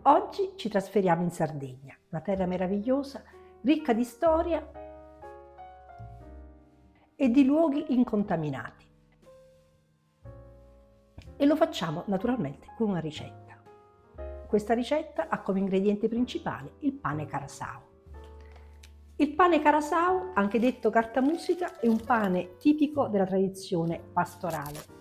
Oggi ci trasferiamo in Sardegna, una terra meravigliosa, ricca di storia e di luoghi incontaminati. E lo facciamo naturalmente con una ricetta. Questa ricetta ha come ingrediente principale il pane carasau. Il pane carasau, anche detto cartamusica, è un pane tipico della tradizione pastorale.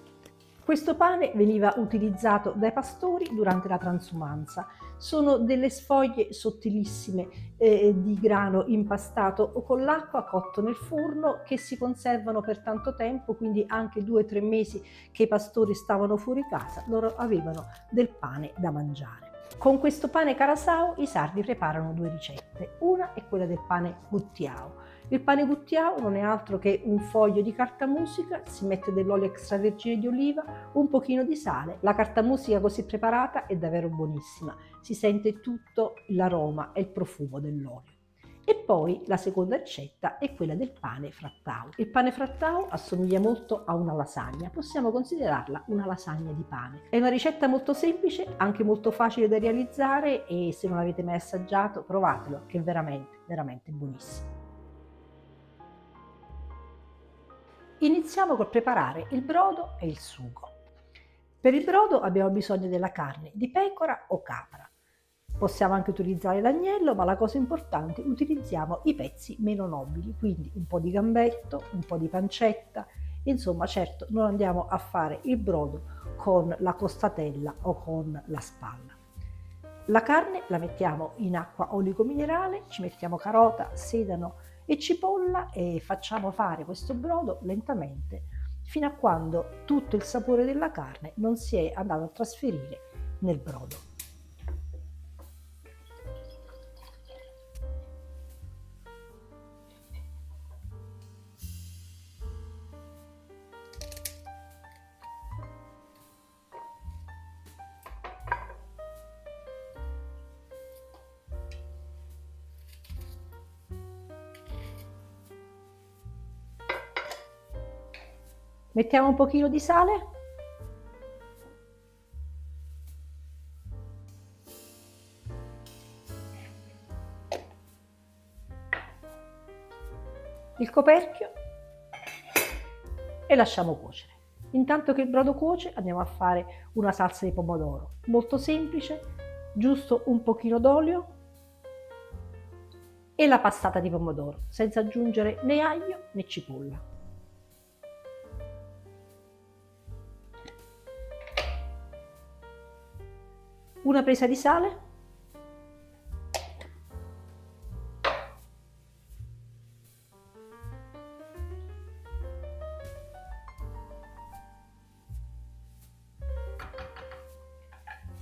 Questo pane veniva utilizzato dai pastori durante la transumanza. Sono delle sfoglie sottilissime di grano impastato con l'acqua, cotto nel forno, che si conservano per tanto tempo, quindi anche 2 o 3 mesi che i pastori stavano fuori casa, loro avevano del pane da mangiare. Con questo pane carasau i sardi preparano 2 ricette. Una è quella del pane guttiau. Il pane guttiau non è altro che un foglio di carta musica, si mette dell'olio extravergine di oliva, un pochino di sale. La carta musica così preparata è davvero buonissima, si sente tutto l'aroma e il profumo dell'olio. E poi la seconda ricetta è quella del pane frattau. Il pane frattau assomiglia molto a una lasagna, possiamo considerarla una lasagna di pane. È una ricetta molto semplice, anche molto facile da realizzare, e se non l'avete mai assaggiato provatelo, che è veramente buonissimo. Iniziamo col preparare il brodo e il sugo. Per il brodo abbiamo bisogno della carne di pecora o capra. Possiamo anche utilizzare l'agnello, ma la cosa importante, utilizziamo i pezzi meno nobili, quindi un po' di gambetto, un po' di pancetta. Insomma, certo, non andiamo a fare il brodo con la costatella o con la spalla. La carne la mettiamo in acqua olico-minerale, ci mettiamo carota, sedano e cipolla e facciamo fare questo brodo lentamente fino a quando tutto il sapore della carne non si è andato a trasferire nel brodo. Mettiamo un pochino di sale. Il coperchio e lasciamo cuocere. Intanto che il brodo cuoce andiamo a fare una salsa di pomodoro, molto semplice, giusto un pochino d'olio e la passata di pomodoro, senza aggiungere né aglio né cipolla. Una presa di sale.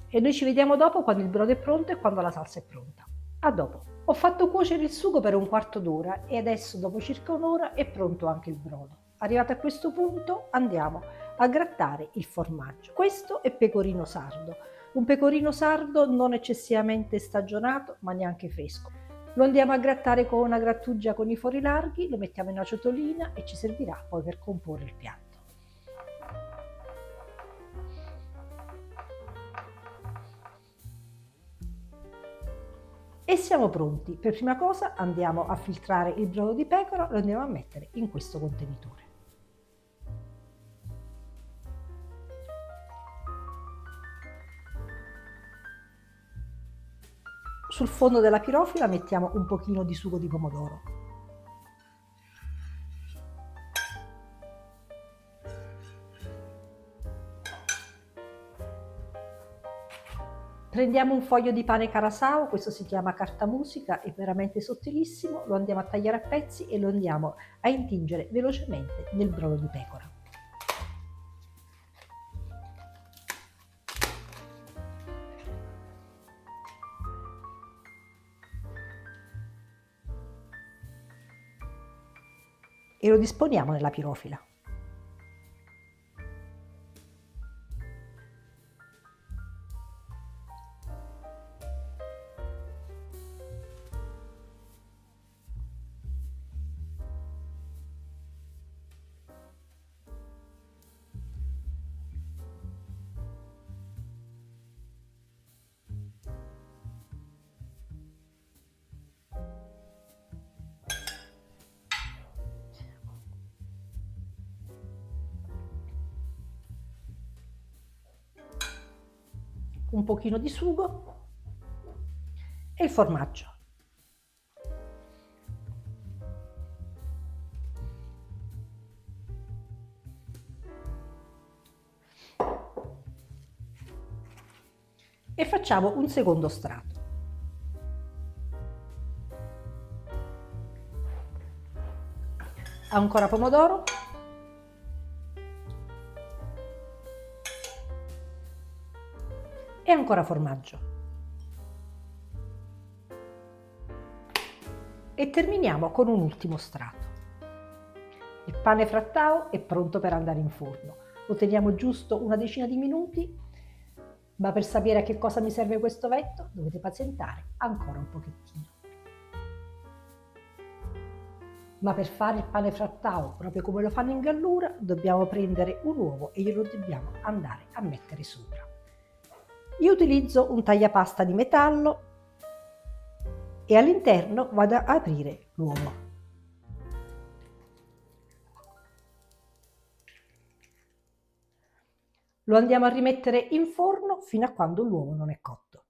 E noi ci vediamo dopo, quando il brodo è pronto e quando la salsa è pronta. A dopo. Ho fatto cuocere il sugo per un quarto d'ora e adesso, dopo circa un'ora, è pronto anche il brodo. Arrivato a questo punto andiamo a grattare il formaggio. Questo è pecorino sardo, un pecorino sardo non eccessivamente stagionato ma neanche fresco. Lo andiamo a grattare con una grattugia con i fori larghi, lo mettiamo in una ciotolina e ci servirà poi per comporre il piatto. E siamo pronti. Per prima cosa andiamo a filtrare il brodo di pecora, lo andiamo a mettere in questo contenitore. Sul fondo della pirofila mettiamo un pochino di sugo di pomodoro. Prendiamo un foglio di pane carasau, questo si chiama carta musica, è veramente sottilissimo, lo andiamo a tagliare a pezzi e lo andiamo a intingere velocemente nel brodo di pecora. E lo disponiamo nella pirofila. un pochino di sugo e il formaggio. E facciamo un secondo strato. Ancora pomodoro. E ancora formaggio. E terminiamo con un ultimo strato. Il pane frattao è pronto per andare in forno. Lo teniamo giusto una decina di minuti, ma per sapere a che cosa mi serve questo vetto dovete pazientare ancora un pochettino. Ma per fare il pane frattao, proprio come lo fanno in Gallura, dobbiamo prendere un uovo e glielo dobbiamo andare a mettere sopra. Io utilizzo un tagliapasta di metallo e all'interno vado ad aprire l'uovo. Lo andiamo a rimettere in forno fino a quando l'uovo non è cotto.